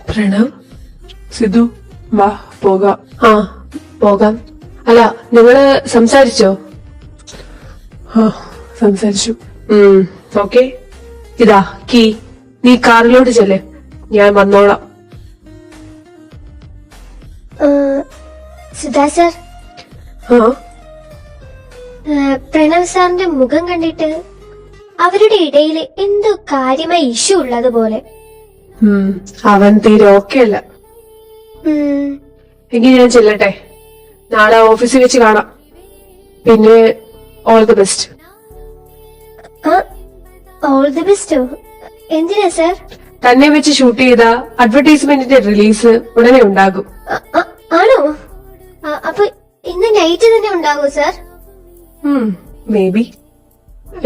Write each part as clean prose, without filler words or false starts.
പ്രണവ്, സിദ്ധു, വാ പോകാം. പോകാം. അല്ല, നിങ്ങള് സംസാരിച്ചോ? സംസാരിച്ചു. ഓക്കെ. ഇതാ കീ, നീ കാറിലോട്ട് ചെല്ലേ, ഞാൻ വന്നോളാം. സുധാ സർ, പ്രണവ് സാറിന്റെ മുഖം കണ്ടിട്ട് അവരുടെ ഇടയിൽ എന്തോ കാര്യമായ ഇഷ്യൂ ഉള്ളതുപോലെ. അവൻ തീരെ ഓക്കെ അല്ല. എങ്കിൽ ഞാൻ ചെല്ലട്ടെ, നാളെ ഓഫീസിൽ വെച്ച് കാണാം. പിന്നെ all the best. All the Bairstow? എന്തിനാ സർ? തന്നെ വെച്ച് ഷൂട്ട് ചെയ്ത അഡ്വർടൈസ്മെന്റിന്റെ റിലീസ് ഉടനെ ഉണ്ടാകും. ആണോ? അപ്പൊ ഇന്ന് നൈറ്റ് തന്നെ ഉണ്ടാകുമോ സർ? May be.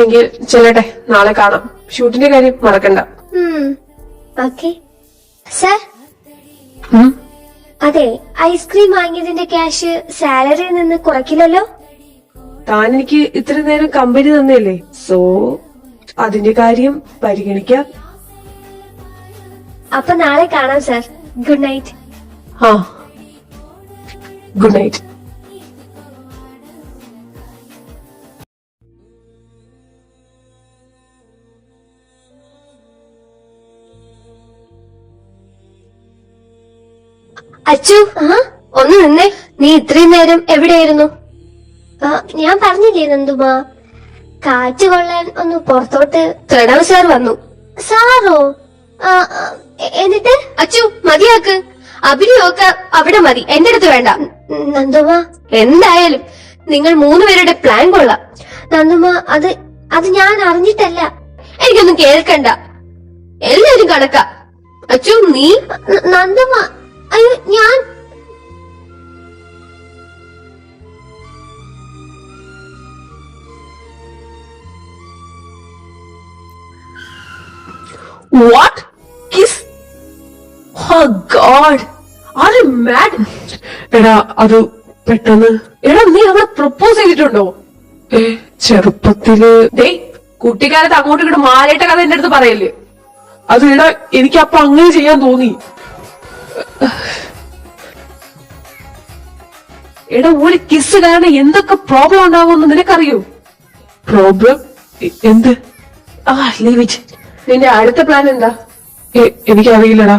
എങ്കിൽ ചെല്ലട്ടെ, നാളെ കാണാം. ഷൂട്ടിന്റെ കാര്യം മറക്കണ്ട. Okay sir. അതെ, ഐസ്ക്രീം വാങ്ങിയതിന്റെ ക്യാഷ് സാലറിയിൽ നിന്ന് കുറയ്ക്കില്ലല്ലോ? താൻ എനിക്ക് ഇത്ര നേരം കമ്പനി തന്നെയല്ലേ, സോ അതിന്റെ കാര്യം പരിഗണിക്കാം. അപ്പൊ നാളെ കാണാം sir. Good night. Good night. Achu, ഒന്ന് നിന്നേ. നീ ഇത്രയും നേരം എവിടെയായിരുന്നു? ഞാൻ പറഞ്ഞില്ലേ നന്ദുമാ, കാറ്റ് കൊള്ളാൻ ഒന്ന് പുറത്തോട്ട്. പ്രണവ് സാർ വന്നു. സാറോ? എന്നിട്ട്? അച്ചു മതിയാക്ക്, അഭിനയൊക്കെ അവിടെ മതി, എന്റെ അടുത്ത് വേണ്ട. നന്ദുമാ, എന്തായാലും നിങ്ങൾ മൂന്നുപേരുടെ പ്ലാൻ കൊള്ളാം. നന്ദുമാ, അത് ഞാൻ അറിഞ്ഞിട്ടല്ല. എനിക്കൊന്നും കേൾക്കണ്ട, എല്ലാരും കണക്കാ. അച്ചു നീ? നന്ദുമാ, അയ്യോ ഞാൻ. What? Kiss? Oh God! Are you mad? എടാ, അത് പെട്ടെന്ന്. എടാ, നീ അവളെ പ്രപ്പോസ് ചെയ്തിട്ടുണ്ടോ? ചെറുപ്പത്തില്. കുട്ടിക്കാലത്ത് അങ്ങോട്ടും ഇങ്ങോട്ട് മാലയിട്ട കഥ എന്റെ അടുത്ത് പറയല്ലേ? അത് എടാ, എനിക്ക് അപ്പൊ അങ്ങനെ ചെയ്യാൻ തോന്നി. എടാ, ഒരു കിസ് കാരണം എന്തൊക്കെ പ്രോബ്ലം ഉണ്ടാവുമെന്ന് നിനക്കറിയോ? പ്രോബ്ലം? എന്ത്? Leave it. നിന്റെ അടുത്ത പ്ലാൻ എന്താ? എനിക്കറിയില്ലടാ.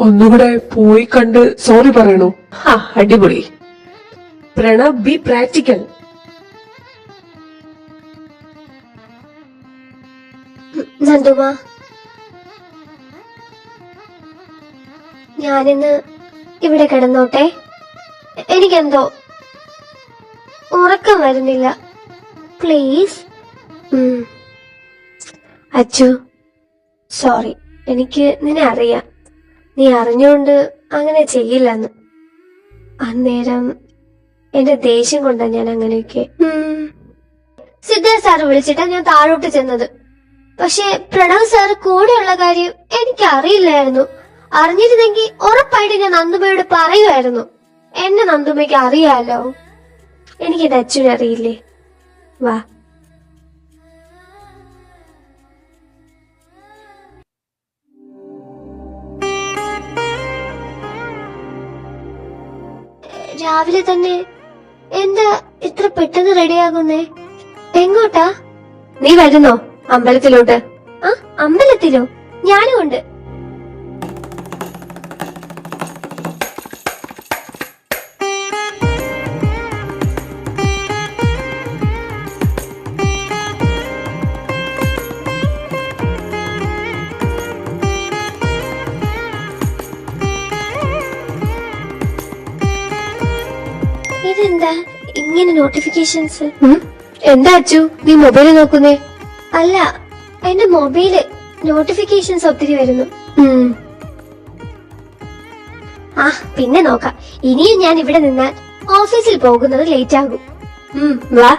ഒന്നുകൂടെ പോയി കണ്ട് സോറി പറയണോ? അടിപൊളി. Pranav, B practical. നന്ദുമാ, ഞാനിന്ന് ഇവിടെ കിടന്നോട്ടെ? എനിക്കെന്തോ ഉറക്കം വരുന്നില്ല. പ്ലീസ്. അച്ചു, സോറി. എനിക്ക് നിന്നെ അറിയാം, നീ അറിഞ്ഞുകൊണ്ട് അങ്ങനെ ചെയ്യില്ലെന്ന്. അന്നേരം എന്റെ ദേഷ്യം കൊണ്ടാ ഞാൻ അങ്ങനെയൊക്കെ. സിദ്ധാർത്ഥ സാറ് വിളിച്ചിട്ടാ ഞാൻ താഴോട്ട് ചെന്നത്. പക്ഷെ പ്രണവ് സാറ് കൂടെയുള്ള കാര്യം എനിക്ക് അറിയില്ലായിരുന്നു. അറിഞ്ഞിരുന്നെങ്കിൽ ഉറപ്പായിട്ട് ഞാൻ നന്ദുമയോട് പറയുമായിരുന്നു. എന്നെ നന്ദുമയ്ക്ക് അറിയാലോ. എനിക്കെന്റെ അച്ഛനെ അറിയില്ലേ? വാ. രാവിലെ തന്നെ എന്താ ഇത്ര പെട്ടെന്ന് റെഡിയാകുന്നേ? എങ്ങോട്ടാ? നീ വരുന്നോ അമ്പലത്തിലോട്ട്? അമ്പലത്തിലോ? ഞാനും ഉണ്ട്. ഇതെന്താ ഇങ്ങനെ നോട്ടിഫിക്കേഷൻസ്? എന്താ അച്ചു നീ മൊബൈല് നോക്കുന്നേ? അല്ല, എന്റെ മൊബൈല് നോട്ടിഫിക്കേഷൻസ് ഒത്തിരി വരുന്നു. പിന്നെ നോക്കാം. ഇനിയും ഞാൻ ഇവിടെ നിന്നാൽ ഓഫീസിൽ പോകുന്നത് ലേറ്റ് ആകും. വാ.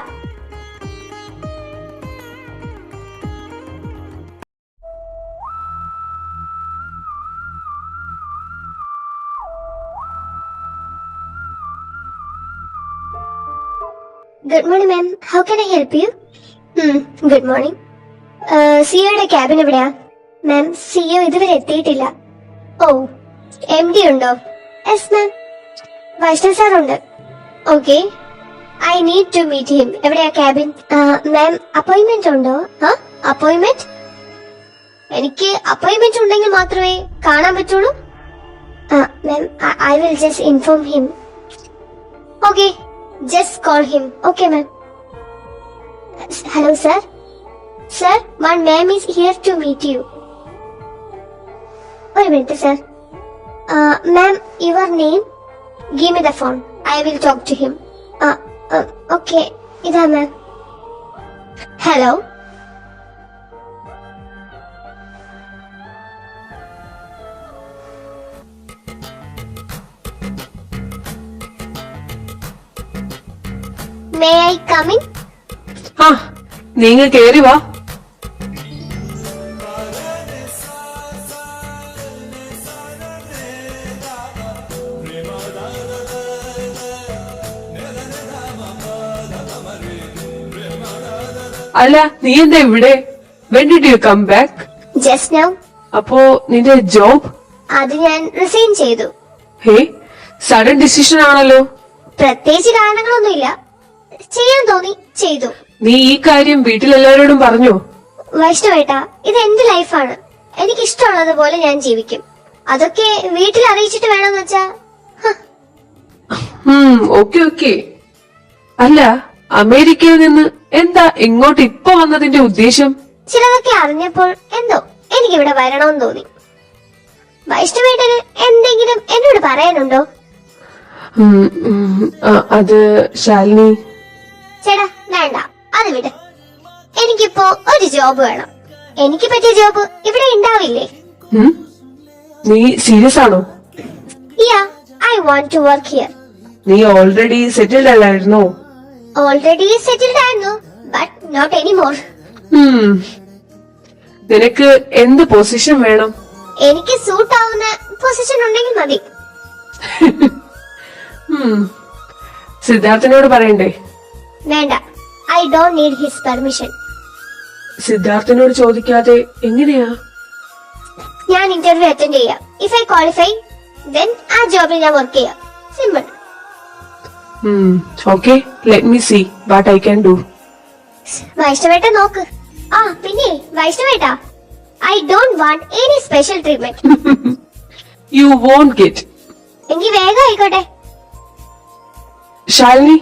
Good morning ma'am, how can I help you? Good morning. സിഒയുടെ ക്യാബിൻ എവിടെയാ? മാം, സിഒ ഇതുവരെ എത്തിയിട്ടില്ല. ഓ, MD ഉണ്ടോ? Yes ma'am. വൈഷ്ണവ് സാർ ഉണ്ട്. Okay, I need to meet him. എവിടെയാ ക്യാബിൻ? മാം, അപ്പോയിന്റ്മെന്റ് ഉണ്ടോ? അപ്പോയിന്റ്മെന്റ്? എനിക്ക് അപ്പോയിന്റ്മെന്റ് ഉണ്ടെങ്കിൽ മാത്രമേ കാണാൻ പറ്റുള്ളൂ. Ma'am, I will just inform him. Okay, just call him. Okay ma'am. Hello sir. Sir, one ma'am is here to meet you. ഒരു minute sir. Ma'am, your name? Give me the phone. I will talk to him. Okay, ഇതാ ma'am. Hello. May I come in? ആ, നീങ്ങ കേറി വാ. അല്ല, നീ എന്താ ഇവിടെ? When did you come back? Just now. അപ്പോ നിന്റെ ജോബ്? അത് ഞാൻ റിസൈൻ ചെയ്തു. ഹേ, സഡൻ ഡിസിഷൻ ആണല്ലോ. പ്രത്യേകിച്ച് കാരണങ്ങളൊന്നുമില്ല, ചെയ്യാൻ തോന്നി ചെയ്തു. നീ ഈ കാര്യം വീട്ടിലെല്ലാവരോടും പറഞ്ഞോ? വൈഷ്ണവേട്ടാ, ഇത് എന്റെ ലൈഫാണ്. എനിക്ക് ഇഷ്ടമുള്ളതുപോലെ ഞാൻ ജീവിക്കും. അതൊക്കെ വീട്ടിൽ അറിയിച്ചിട്ട് വേണമെന്ന് വെച്ചാ ഓക്കെ ഓക്കെ. അല്ല, അമേരിക്കയിൽ നിന്ന് എന്താ ഇങ്ങോട്ട് ഇപ്പൊ വന്നതിന്റെ ഉദ്ദേശം? ചിലതൊക്കെ അറിഞ്ഞപ്പോൾ എന്തോ എനിക്കിവിടെ വരണമെന്ന് തോന്നി. വൈഷ്ണവേട്ടന് എന്തെങ്കിലും എന്നോട് പറയാനുണ്ടോ? അത് ശാലിനി. ചേട്ടാ വേണ്ട, അത് വിട്. എനിക്കിപ്പോ ഒരു ജോബ് വേണം. എനിക്ക് പറ്റിയ ജോബ് ഇവിടെ ഉണ്ടാവില്ലേ? നീ സീരിയസ് ആണോ? Yeah, I want to work here. നീ ഓൾറെഡി സെറ്റിൽഡ് അല്ലായിരുന്നോ? ഓൾറെഡി സെറ്റിൽഡ് ആയിരുന്നു, ബട്ട് നോട്ട് എനിമോർ. നിനക്ക് എന്ത് പൊസിഷൻ വേണം? എനിക്ക് സൂട്ട് ആവുന്ന പൊസിഷൻ ഉണ്ടെങ്കിൽ മതി. സിദ്ധാർത്ഥനോട് പറയണ്ടേ? വേണ്ട, I don't need his permission. സിദ്ധാർത്ഥനോട് ചോദിക്കാതെ എങ്ങനെയാ? ഞാൻ ഇന്റർവ്യൂ അറ്റൻഡ് ചെയ്യാം. ഇഫ് ഐ ക്വാളിഫൈ, ദെൻ ആ ജോബിൽ ഞാൻ വർക്ക് ചെയ്യാം. Simple. Okay, let me see what I can do. വൈഷ്ണവേട്ട നോക്ക്. ആ പിന്നെ വൈഷ്ണവേട്ട, I don't want any special treatment. You won't get. എങ്കിൽ വേഗം ആയിക്കോട്ടെ. ശാലിനി,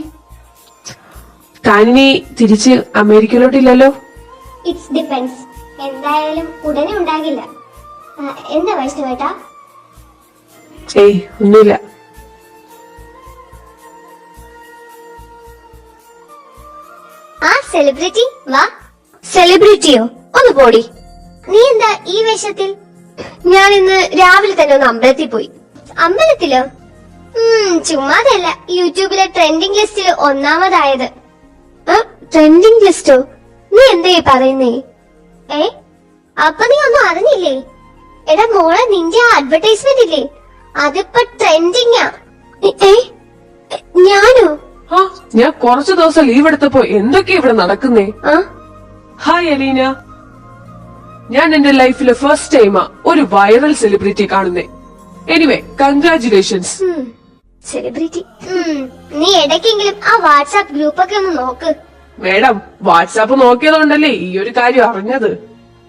താനിനി തിരിച്ച് അമേരിക്കയിലോട്ടില്ലല്ലോ? It's depends. എന്തായാലും ഉടനെ ഉണ്ടാകില്ല. എന്താ വൈഷ്ണവേട്ട? ഏയ്, ഒന്നുമില്ല. ആ സെലിബ്രിറ്റി വാ. സെലിബ്രിറ്റിയോ? ഒന്ന് പോടി. നീ എന്താ ഈ വേഷത്തിൽ? ഞാൻ ഇന്ന് രാവിലെ തന്നെ ഒന്ന് അമ്പലത്തിൽ പോയി. അമ്പലത്തിലോ? ചുമ്മാതല്ല, യൂട്യൂബിലെ ട്രെൻഡിങ് ലിസ്റ്റിൽ ഒന്നാമതായത്. ട്രെൻഡിങ് ലിസ്റ്റോ? നീ എന്താ ഈ പറയുന്നേ? അപ്പൊ നീ ഒന്നും അറിഞ്ഞില്ലേ? എടാ മോളെ, നിന്റെ അഡ്വർടൈസ്മെന്റ് ഇല്ലേ, അതിപ്പോ ട്രെൻഡിങ്ങാ. ഞാനോ? ഞാൻ കുറച്ചു ദിവസം ലീവ് എടുത്തപ്പോ എന്തൊക്കെയാ ഇവിടെ നടക്കുന്നേ? ഹായ് അലീന, ഞാൻ എന്റെ ലൈഫിലെ ഫസ്റ്റ് ടൈമാ ഒരു വൈറൽ സെലിബ്രിറ്റി കാണുന്നേ. Anyway, congratulations. സെലിബ്രിറ്റി? നീ ഇടയ്ക്കെങ്കിലും ആ വാട്സാപ്പ് ഗ്രൂപ്പൊക്കെ ഒന്ന് നോക്ക്. മേഡം, വാട്സാപ്പ് നോക്കിയതുകൊണ്ടല്ലേ ഈ ഒരു കാര്യം അറിഞ്ഞത്.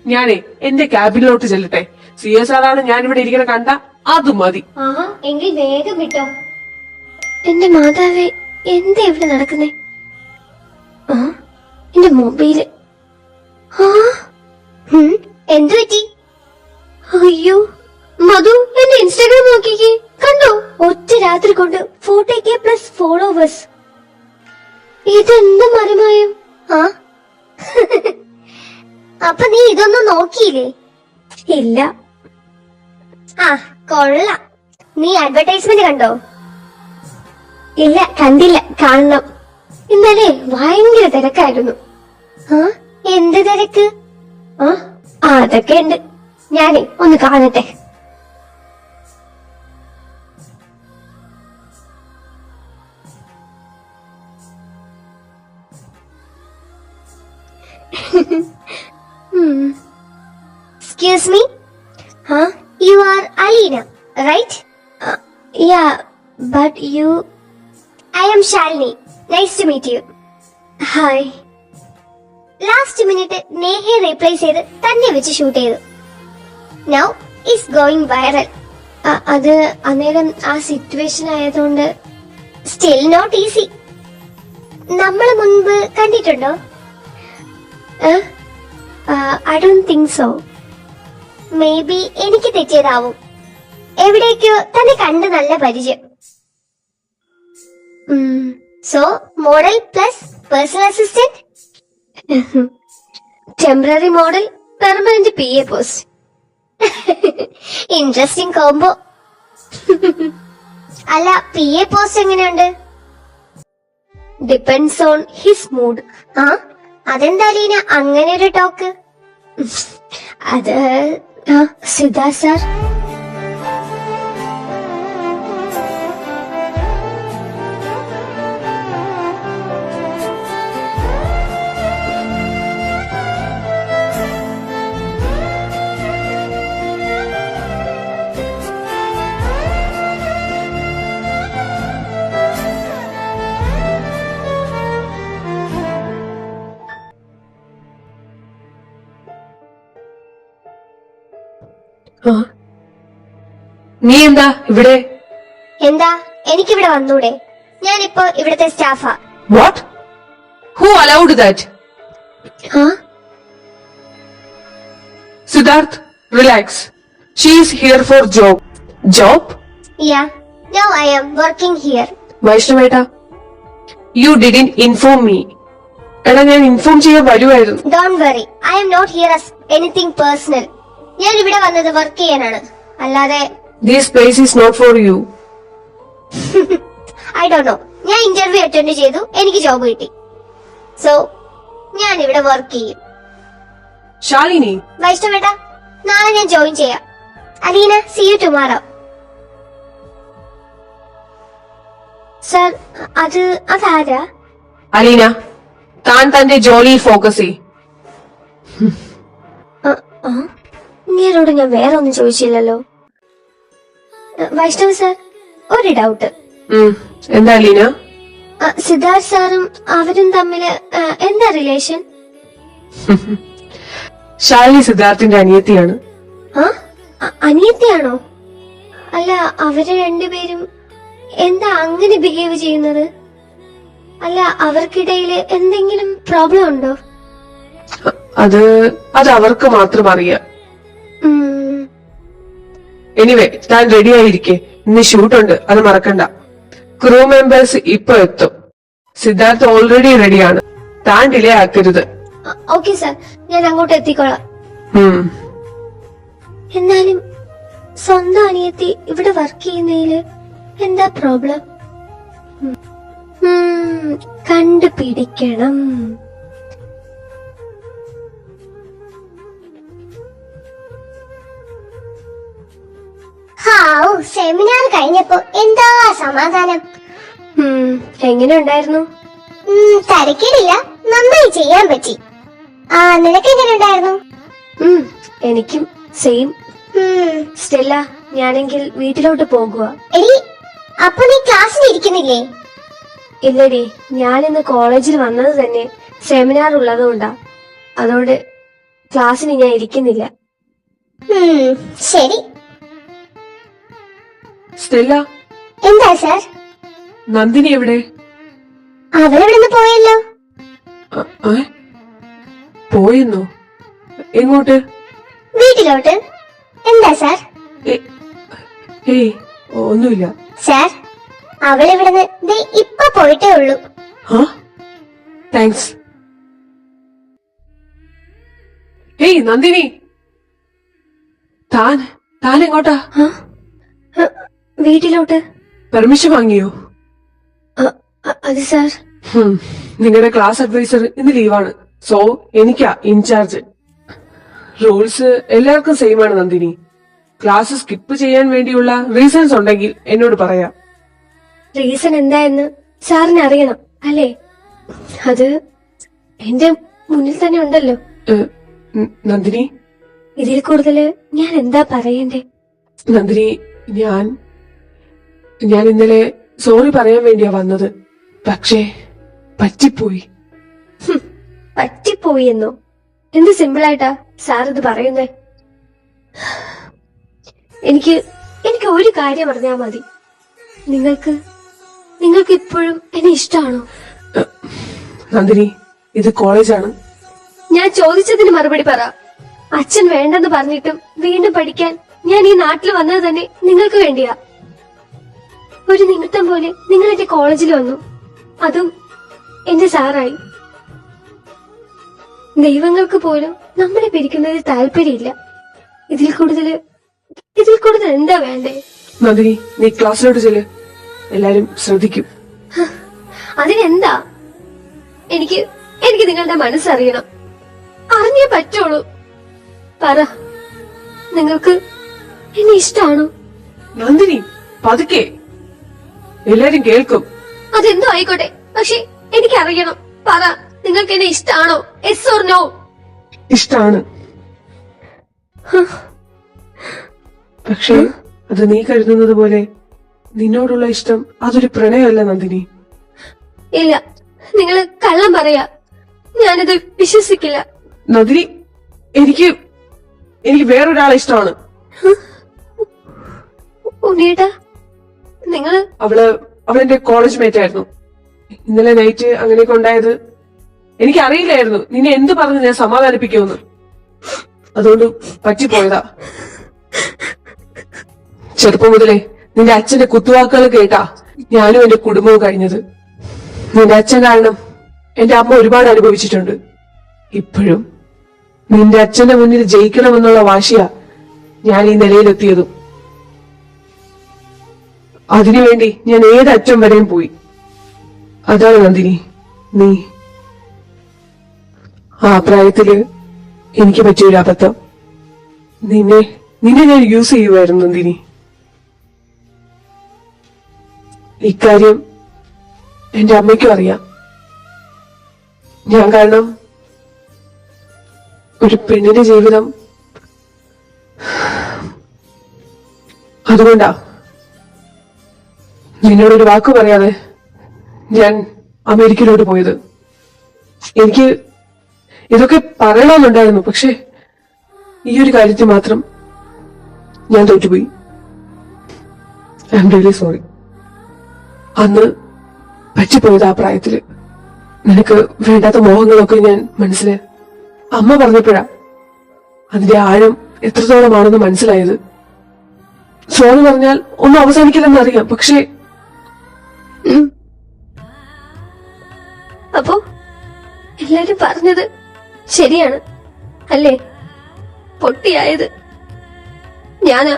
ഞാനേ എന്റെ ക്യാബിനിലോട്ട് ചെല്ലട്ടെ. CSR ആണ് ഞാൻ ഇവിടെ ഇരിക്കണ കണ്ട അത് മതി. എങ്കിൽ വേഗം വിട്ടോ. എന്റെ മാതാവേ, എന്താ ഇവിടെ നടക്കുന്നേ? എന്റെ മൊബൈല്. എന്തു പറ്റി? അയ്യോ മധു, എന്റെ ഇൻസ്റ്റാഗ്രാം നോക്കിക്കേ, കണ്ടോ? ഒറ്റ രാത്രി കൊണ്ട് 40K പ്ലസ് ഫോളോവേഴ്സ്. ഇതെന്താ മറിമായം? അപ്പൊ നീ ഇതൊന്നും നോക്കിയില്ലേ? ഇല്ല. കൊള്ളാം. നീ അഡ്വർടൈസ്മെന്റ് കണ്ടോ? ഇല്ല, കണ്ടില്ല, കാണണം. ഇന്നലെ ഭയങ്കര തിരക്കായിരുന്നു. എന്ത് തിരക്ക്? അതൊക്കെ ഉണ്ട്. ഞാനേ ഒന്ന് കാണട്ടെ. Excuse me. You are Alina, right? Yeah, but you... I am Shalini. Nice to meet you. Hi. Last minute നേഹയെ റീപ്ലേസ് ചെയ്ത് തന്നെ വെച്ച് ഷൂട്ട് ചെയ്തു. Now is going viral. അത് അന്നേരം ആ സിറ്റുവേഷൻ ആയതുകൊണ്ട് സ്റ്റിൽ നോട്ട് ഈസി. നമ്മൾ മുൻപ് കണ്ടിട്ടുണ്ടോ? I don't think so. May be എനിക്ക് തെറ്റിയതാവും. എവിടേക്കോ തന്നെ കണ്ട് നല്ല പരിചയം. So model plus personal assistant, temporary model, permanent PA post. Interesting combo. അല്ല, PA പോസ്റ്റ് എങ്ങനെയുണ്ട്? Depends on his mood. അതെന്താ ലീന അങ്ങനെ ഒരു ടോക്ക്? അത് സിദ്ധാർത്ഥ് സാർ. നീ എന്താ ഇവിടെ? എന്താ, എനിക്കിവിടെ വന്നൂടെ? ഞാനിപ്പോ ഇവിടുത്തെ സ്റ്റാഫാ. What? Who allowed that? Siddharth, relax. She is here for job. Job? Yeah, now I am working here. വൈഷ്ണവേട്ടാ, യു ഡിഡിന്റ് ഇൻഫോം മീ. എടാ, ഞാൻ ഇൻഫോം ചെയ്യാൻ വരുമായിരുന്നു. Don't worry, I am not here as anything personal. ഞാൻ ഇവിടെ വന്നത് work ചെയ്യാനാണ്, അല്ലാതെ... This place is not for you. I don't know. ഞാൻ ഇന്റർവ്യൂ അറ്റൻഡ് ചെയ്തു, എനിക്ക് ജോബ് കിട്ടി. സോ ഞാൻ ഇവിടെ വർക്ക് ചെയ്യും. ശാലിനി. വൈഷ്ണവേട്ടാ, നാളെ ഞാൻ ജോയിൻ ചെയ്യാം. Aleena, see you tomorrow. Sir, അതാരാ? അലീന, താൻ തന്റെ ജോലിയിൽ ഫോക്കസ് ചെയ്. ഇങ്ങനോട് ഞാൻ വേറെ ഒന്നും ചോദിച്ചില്ലല്ലോ. വൈഷ്ണവ് സർ, ഒരു ഡൗട്ട്. എന്താ അലീന? സിദ്ധാർത്ഥ് സാറും അവരും തമ്മില് എന്താ റിലേഷൻ? ശാലിനി സിദ്ധാർത്ഥിന്റെ അനിയത്തിയാണ്. അനിയത്തിയാണോ? അല്ല, അവര് രണ്ടുപേരും എന്താ അങ്ങനെ ബിഹേവ് ചെയ്യുന്നത്? അല്ല, അവർക്കിടയില് എന്തെങ്കിലും പ്രോബ്ലം ഉണ്ടോ? അത് അവർക്ക് മാത്രം അറിയാം. എനിവേ, താൻ റെഡി ആയിരിക്കെ. ഇന്ന് ഷൂട്ടുണ്ട്, അത് മറക്കണ്ട. ക്രൂ മെമ്പേഴ്സ് ഇപ്പൊ എത്തും. സിദ്ധാർത്ഥ് ഓൾറെഡി റെഡിയാണ്. താൻ ഡിലേ ആക്കരുത്. ഓക്കെ സർ, ഞാൻ അങ്ങോട്ട് എത്തിക്കോളാം. എന്നാലും സ്വന്തം അനിയത്തി ഇവിടെ വർക്ക് ചെയ്യുന്നതില് എന്താ പ്രോബ്ലം? കണ്ടുപിടിക്കണം. സെമിനാർ കഴിഞ്ഞപ്പോ എന്താ സമാധാനം. എങ്ങനെ ഉണ്ടായിരുന്നു? തരക്കേടില്ല, നന്നായി ചെയ്യാൻ പറ്റി. നിനക്ക് എങ്ങനെ ഉണ്ടായിരുന്നു? എനിക്കും സെയിം. സ്റ്റെല്ല, ഞാനെങ്കിൽ വീട്ടിലോട്ട് പോകുക. എടി, അപ്പൊ നീ ക്ലാസ്സിൽ ഇരിക്കുന്നില്ലേ? ഇല്ലടി, ഞാനിന്ന് കോളേജിൽ വന്നത് തന്നെ സെമിനാർ ഉള്ളതുകൊണ്ടാ. അതുകൊണ്ട് ക്ലാസ്സിന് ഞാൻ ഇരിക്കുന്നില്ല. ശരി. സ്റ്റെല്ല. എന്താ സാർ? നന്ദിനി എവിടെ? അവരെവിടുന്ന് പോയല്ലോ. പോയെന്നോ? എങ്ങോട്ട്? വീട്ടിലോട്ട്. എന്താ സാർ? ഏയ്, ഒന്നുമില്ല സാർ. അവളിവിടുന്ന് ഇപ്പൊ പോയിട്ടേ ഉള്ളൂ. താങ്ക്സ്. ഏയ് നന്ദിനി, താൻ എങ്ങോട്ടാ? വീട്ടിലോട്ട്. പെർമിഷൻ വാങ്ങിയോ? അത് സാർ, നിങ്ങളുടെ ക്ലാസ് അഡ്വൈസർ ഇന്ന് ലീവാണ്. സോ എനിക്കാ ഇൻചാർജ്. റൂൾസ് എല്ലാവർക്കും സെയിം ആണ് നന്ദിനി. ക്ലാസ് സ്കിപ്പ് ചെയ്യാൻ വേണ്ടിയുള്ള റീസൺസ് ഉണ്ടെങ്കിൽ എന്നോട് പറയാം. റീസൺ എന്തായെന്ന് സാറിന് അറിയണം അല്ലേ? അത് എന്റെ മുന്നിൽ തന്നെ ഉണ്ടല്ലോ. നന്ദിനി, ഇതിൽ കൂടുതല് ഞാൻ എന്താ പറയണ്ടേ? നന്ദിനി, ഞാൻ ഇന്നലെ സോറി പറയാൻ വേണ്ടിയാ വന്നത്. പക്ഷേ പറ്റിപ്പോയി. പറ്റിപ്പോയി എന്നോ? എന്ത് സിമ്പിളായിട്ടാ സാർ ഇത് പറയുന്നേ? എനിക്ക് ഒരു കാര്യം അറിഞ്ഞാ മതി. നിങ്ങൾക്ക് ഇപ്പോഴും എന്നെ ഇഷ്ടമാണോ? നന്ദിനി, ഇത് കോളേജാണ്. ഞാൻ ചോദിച്ചതിന് മറുപടി പറ. അച്ഛൻ വേണ്ടെന്ന് പറഞ്ഞിട്ടും വീണ്ടും പഠിക്കാൻ ഞാൻ ഈ നാട്ടിൽ വന്നത് തന്നെ നിങ്ങൾക്ക് വേണ്ടിയാ. ഒരു നിമിത്തം പോലെ നിങ്ങൾ എന്റെ കോളേജിൽ വന്നു, അതും എന്റെ സാറായി. ദൈവങ്ങൾക്ക് പോലും നമ്മളെ പിരിക്കുന്നതിൽ താല്പര്യമില്ല. ഇതിൽ കൂടുതൽ എന്താ വേണ്ടേ? നന്ദിനി, നീ ക്ലാസ്സിലോട്ട് ചെല്ല്. എല്ലാരും ശ്രദ്ധിക്കും. അതിനെന്താ? എനിക്ക് നിങ്ങളുടെ മനസ്സറിയണം. അറിഞ്ഞേ പറ്റുള്ളൂ. പറ, നിങ്ങൾക്ക് എന്നെ ഇഷ്ടമാണോ? നന്ദിനി, പതുക്കെ, എല്ലാരും കേൾക്കും. അതെന്തോ ആയിക്കോട്ടെ, പക്ഷെ എനിക്കറിയണം. പറ, നിങ്ങൾക്ക് എന്നെ ഇഷ്ടമാണോ? Yes or no? ഇഷ്ടാണ്. പക്ഷേ അത് നീ കരുതുന്നത് പോലെ നിന്നോടുള്ള ഇഷ്ടം അതൊരു പ്രണയമല്ല നന്ദിനി. ഇല്ല, നിങ്ങള് കള്ളം പറയാ. ഞാനത് വിശ്വസിക്കില്ല. നന്ദിനി, എനിക്ക് വേറൊരാളെ ഇഷ്ടമാണ്. ഉണ്ണിയേട്ടാ, നിങ്ങള് അവളെന്റെ കോളേജ് മേറ്റ് ആയിരുന്നു. ഇന്നലെ നൈറ്റ് അങ്ങനെയൊക്കെ ഉണ്ടായത് എനിക്കറിയില്ലായിരുന്നു. നിന്നെ എന്ത് പറഞ്ഞ് ഞാൻ സമാധാനിപ്പിക്കുമെന്ന്. അതുകൊണ്ട് പറ്റിപ്പോയതാ. ചെറുപ്പം മുതലേ നിന്റെ അച്ഛന്റെ കുത്തുവാക്കുകൾ കേട്ടാ ഞാനും എന്റെ കുടുംബവും കഴിഞ്ഞത്. നിന്റെ അച്ഛൻ കാരണം എന്റെ അമ്മ ഒരുപാട് അനുഭവിച്ചിട്ടുണ്ട്. ഇപ്പോഴും നിന്റെ അച്ഛന്റെ മുന്നിൽ ജയിക്കണമെന്നുള്ള വാശിയാ ഞാൻ ഈ നിലയിലെത്തിയതും. അതിനുവേണ്ടി ഞാൻ ഏതറ്റം വരെയും പോയി. അതാണ് നന്ദിനി, നീ ആ പ്രായത്തില് എനിക്ക് പറ്റിയൊരു അബദ്ധം. നിന്നെ ഞാൻ യൂസ് ചെയ്യുമായിരുന്നു നന്ദിനി. ഇക്കാര്യം എന്റെ അമ്മയ്ക്കും അറിയാം. ഞാൻ കാരണം ഒരു പെണ്ണിന്റെ ജീവിതം. അതുകൊണ്ടാ നിന്നോടൊരു വാക്ക് പറയാതെ ഞാൻ അമേരിക്കയിലോട്ട് പോയത്. എനിക്ക് ഇതൊക്കെ പറയണമെന്നുണ്ടായിരുന്നു, പക്ഷെ ഈ ഒരു കാര്യത്തിൽ മാത്രം ഞാൻ തോറ്റുപോയി. I am really sorry. അന്ന് പറ്റിപ്പോയത് ആ പ്രായത്തില്. നിനക്ക് വേണ്ടാത്ത മോഹങ്ങളൊക്കെ ഞാൻ മനസ്സില് അമ്മ പറഞ്ഞപ്പോഴാ അതിന്റെ ആഴം എത്രത്തോളമാണെന്ന് മനസ്സിലായത്. സോറി പറഞ്ഞാൽ ഒന്നും അവസാനിക്കില്ലെന്ന് അറിയാം, പക്ഷേ അപ്പോ എല്ലാരും പറഞ്ഞത് ശരിയാണ് അല്ലേ? പൊട്ടിയായത് ഞാനാ.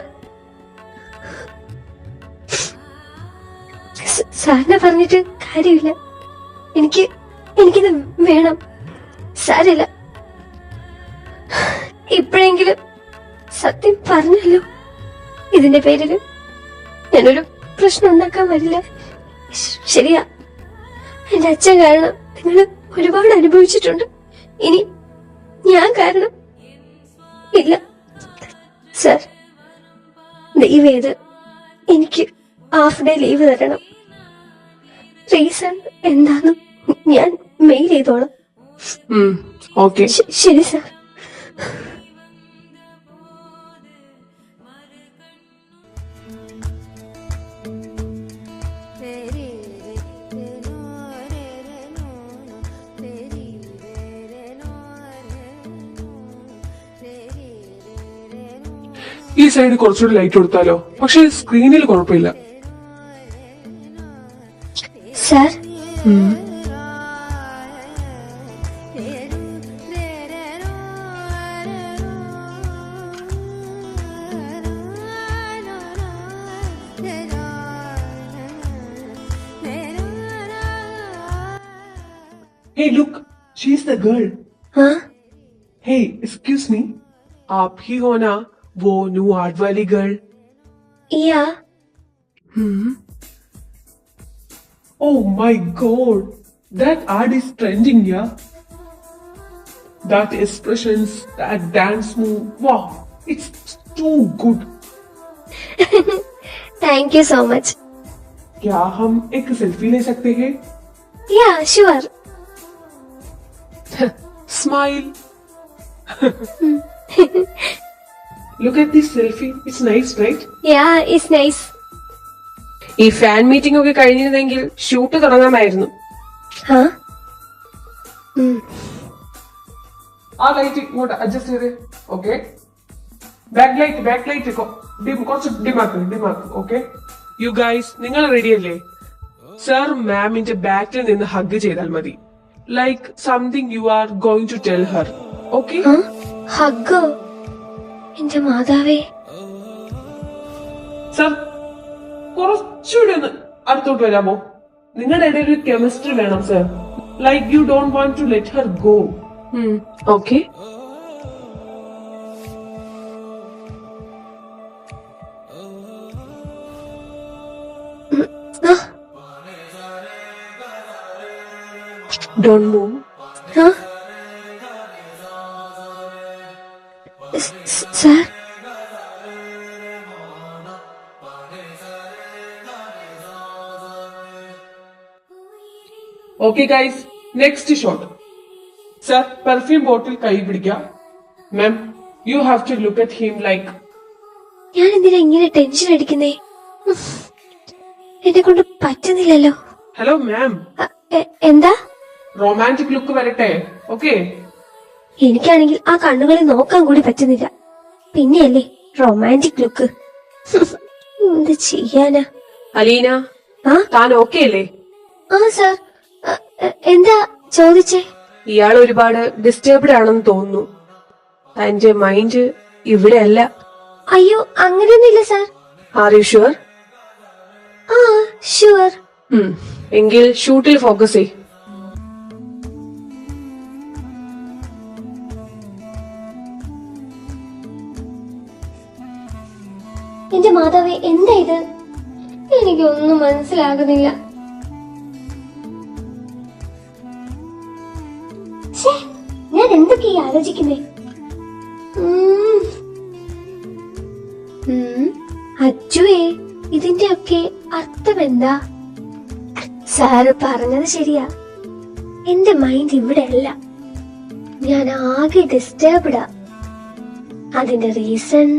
സാറിനെ പറഞ്ഞിട്ട് കാര്യമില്ല. എനിക്കിത് വേണം. സാരില്ല, ഇപ്പോഴെങ്കിലും സത്യം പറഞ്ഞല്ലോ. ഇതിന്റെ പേരില് ഞാനൊരു പ്രശ്നം ഉണ്ടാക്കാൻ വരില്ല. ശരിയാ, എന്റെ അച്ഛൻ കാരണം നിങ്ങൾ ഒരുപാട് അനുഭവിച്ചിട്ടുണ്ട്. ഇനി ഞാൻ കാരണം ഇല്ല. സർ, ദയവേത് എനിക്ക് ഹാഫ് ഡേ ലീവ് തരണം. റീസൺ എന്താന്ന് ഞാൻ മെയിൽ ചെയ്തോളാം. ഓക്കെ, ശരി സർ. ഈ സൈഡ് കുറച്ചുകൂടി ലൈറ്റ് കൊടുത്താലോ? പക്ഷെ സ്ക്രീനിൽ കുഴപ്പമില്ല. Sir, Hey, look, she's the girl. हाँ? Hey, excuse me, आप ही हो ना वो न्यू आर्ट वाली गर्ल? या. Oh my god, that art is trending, yeah? That expressions, that dance move, wow, it's too good. Thank you so much. क्या हम एक सेल्फी ले सकते हैं? या sure. Smile. Look at this selfie. It's nice, right? या it's nice. ഈ fan meeting ഒക്കെ കഴിഞ്ഞിരുന്നെങ്കിൽ ഷൂട്ട് തുടങ്ങാമായിരുന്നു. हाँ ആ ലൈറ്റ് ഇങ്ങോട്ട് അഡ്ജസ്റ്റ് ചെയ്ത്. ഓക്കെ, ബാക്ക് ലൈറ്റ് കുറച്ച് ഡിമാർക്ക്. ഓക്കെ യു ഗൈസ്, നിങ്ങൾ റെഡി അല്ലേ? സർ മാമിന്റെ ബാക്കിൽ നിന്ന് ഹഗ് ചെയ്താൽ മതി. Like something you are going to tell her. Okay? ഹഗ്ഗോ? എന്റെ മാതാവേ. സർ കുറച്ചുകൂടി ഒന്ന് അടുത്തോട്ട് വരാമോ? നിങ്ങളുടെ ഇടയിൽ ഒരു കെമിസ്ട്രി വേണം sir. Like you don't want to let her go. Okay. Don't move. हाँ sir okay guys, next shot. Sir perfume bottle കൈ പിടിക്കാം. Ma'am you have to look at him like. ഞാൻ എന്തിനാ ഇങ്ങനെ ടെൻഷൻ അടിക്കുന്നേ? എന്നെ കൊണ്ട് പറ്റുന്നില്ലല്ലോ. ഹലോ മാം, എന്താ? റൊമാൻറ്റിക് ലുക്ക് വരട്ടെ? ഓക്കെ? എനിക്കാണെങ്കിൽ ആ കണ്ണുകളിൽ നോക്കാൻ കൂടി പറ്റുന്നില്ല. പിന്നെയല്ലേ റൊമാൻറ്റിക് ലുക്ക്. എന്ത് ചെയ്യാനാ? അലീന, ആ താൻ ഓക്കെ അല്ലേ? ആ സർ, എന്താ ചോദിച്ചേ? ഇയാൾ ഒരുപാട് ഡിസ്റ്റർബ്ഡ് ആണെന്ന് തോന്നുന്നു. തന്റെ മൈൻഡ് ഇവിടെ അല്ല. അയ്യോ അങ്ങനെയൊന്നുമില്ല സർ. Are you sure? ആ ഷുവർ. എങ്കിൽ ഷൂട്ടിൽ ഫോക്കസ് ചെയ്. എന്റെ മാതാവേ, എന്താ ഇത്? എനിക്കൊന്നും മനസ്സിലാകുന്നില്ല. ഛേ, ഞാൻ എന്തൊക്കെയാ ആലോചിക്കുന്നേ? അച്ചുവേ, ഇതിന്റെ ഒക്കെ അർത്ഥം എന്താ? സാറ് പറഞ്ഞത് ശരിയാ. എന്റെ മൈൻഡ് ഇവിടെ അല്ല. ഞാൻ ആകെ ഡിസ്റ്റർബ്ഡാ. അതിന്റെ റീസൺ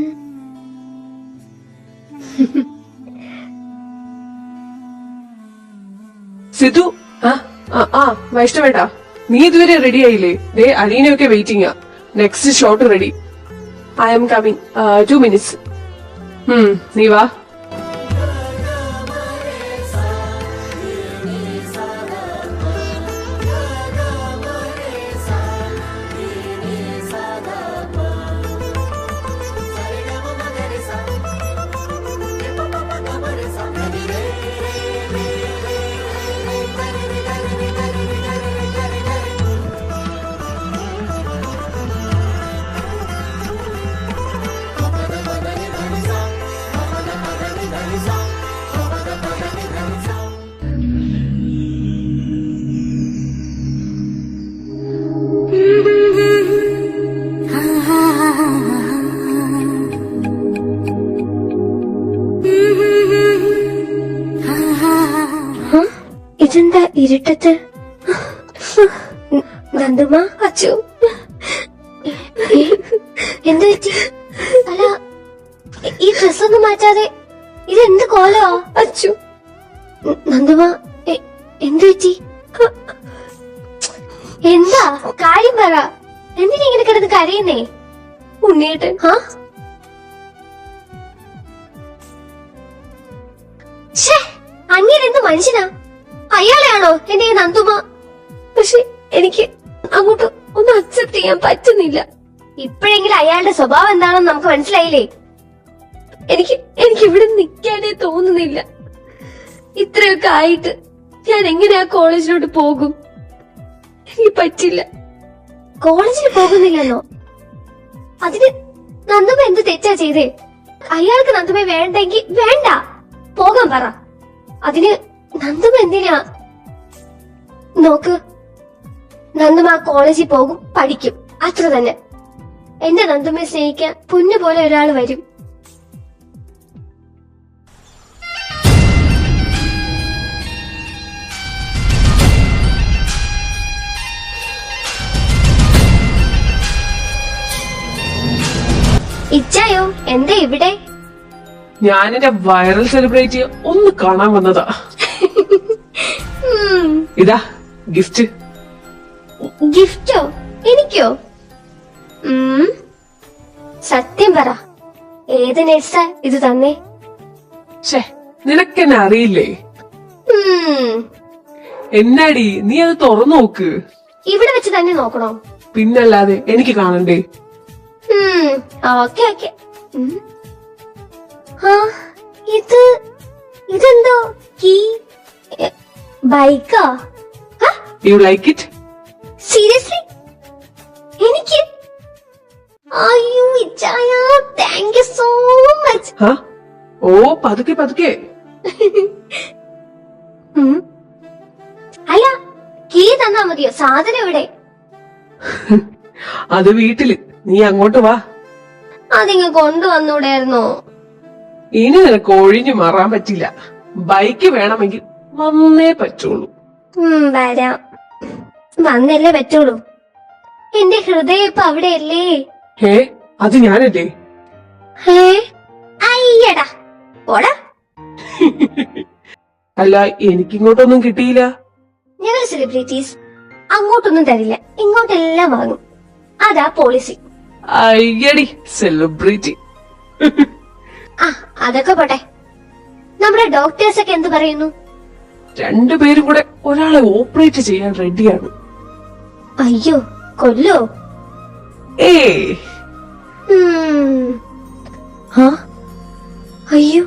സിധു, വൈഷ്ണവേട്ടാ, നീ ഇതുവരെ റെഡി ആയില്ലേ? ദേ അലീനയൊക്കെ waiting. Next shot ready. I'm coming. 2 minutes. നീ വാ. ഇതെന്താ ഇരുട്ടത്ത്? നന്ദുമ, അച്ചു, എന്ത് പറ്റി? അല്ല, ഈ ഡ്രസ്സൊന്നും മാറ്റാതെ ഇതെന്ത് കോലോ? അച്ചു, നന്ദുമ, എന്ത് പറ്റി? എന്താ കാര്യം പറ. എന്തിനാ ഇങ്ങനെ കിടന്ന് കരയുന്നേ? ഉണ്ണിയേട്ടൻ. അങ്ങേരെന്ത് മനുഷ്യനാ? അയാളെയാണോ എന്റെ ഈ നന്ദുമ? പക്ഷെ എനിക്ക് അങ്ങോട്ട് ഒന്നും അക്സെപ്റ്റ് ചെയ്യാൻ പറ്റുന്നില്ല. ഇപ്പോഴെങ്കിലും അയാളുടെ സ്വഭാവം എന്താണെന്ന് നമുക്ക് മനസ്സിലായില്ലേ? എനിക്ക് ഇവിടെ നിൽക്കാനേ തോന്നുന്നില്ല. ഇത്രയൊക്കെ ആയിട്ട് ഞാൻ എങ്ങനെയാ കോളേജിലോട്ട് പോകും? എനിക്ക് പറ്റില്ല. കോളേജിൽ പോകുന്നില്ലെന്നോ? അതിന് നന്ദുമ എന്ത് തെറ്റാ ചെയ്തേ? അയാൾക്ക് നന്ദുമ വേണ്ടെങ്കിൽ വേണ്ട, പോകാൻ പറ. അതിന് നന്ദുമ എന്തിനാ? നോക്ക്, നന്ദുമ കോളേജിൽ പോകും, പഠിക്കും, അത്ര തന്നെ. എന്റെ നന്ദുമയെ സ്നേഹിക്കാൻ പൊന്നു പോലെ ഒരാൾ വരും. ഇച്ചായോ എന്താ ഇവിടെ? ഞാൻ എന്റെ വൈറൽ സെലിബ്രിറ്റിയെ ഒന്ന് കാണാൻ വന്നതാ. ഉം, ഇതാ ഗിഫ്റ്റ്. ഗിഫ്റ്റോ? എനിക്കോ? ഉം, സത്യം പറ, ഏത് നേഴ്സാ ഇത് തന്നേ? ഛേ, നിനക്കെന്നെ അറിയില്ലേ? ഉം, എന്നാടി നീ അത് തുറന്നു നോക്ക്. ഇവിടെ വെച്ച് തന്നെ നോക്കണോ? പിന്നല്ലാതെ എനിക്ക് കാണണ്ടേ? Okay okay. ആ, ഇതെന്തോ കീ ബൈക്കാ? You like it? സീരിയസ്ലി? എനിക്ക്? അയ്യോ ഇച്ചായ, താങ്ക് യു സോ മച്ച്. ഓ പതുക്കെ പതുക്കെ. അല്ല, കീ തന്നാ മതിയോ? സാധനം എവിടെ? അത് വീട്ടില്. നീ അങ്ങോട്ട് വാ. അതിങ്ങ് കൊണ്ടുവന്നൂടായിരുന്നോ? ഇനി നിനക്ക് ഒഴിഞ്ഞു മാറാൻ പറ്റില്ല. ബൈക്ക് വേണമെങ്കിൽ വന്നേ പറ്റുള്ളൂ. വരാം. വന്നല്ലേ പറ്റുള്ളൂ. എന്റെ ഹൃദയം ഇപ്പൊ അവിടെയല്ലേ? ഹേ, അത് ഞാനല്ലേ? അയ്യടാ പോടാ. അല്ല, എനിക്കിങ്ങോട്ടൊന്നും കിട്ടിയില്ല. ഞങ്ങൾ സെലിബ്രിറ്റീസ് അങ്ങോട്ടൊന്നും തരില്ല, ഇങ്ങോട്ടെല്ലാം വാങ്ങും. അതാ പോളിസി. അയ്യടി സെലിബ്രിറ്റി. ആ, അതൊക്കെ പോട്ടെ. നമ്മുടെ ഡോക്ടേഴ്സ് ഒക്കെ എന്ത് പറയുന്നു? രണ്ടുപേരും കൂടെ ഒരാളെ ഓപ്പറേറ്റ് ചെയ്യാൻ റെഡിയാണ്. അയ്യോ, കൊല്ലോ? ഏ അയ്യോ,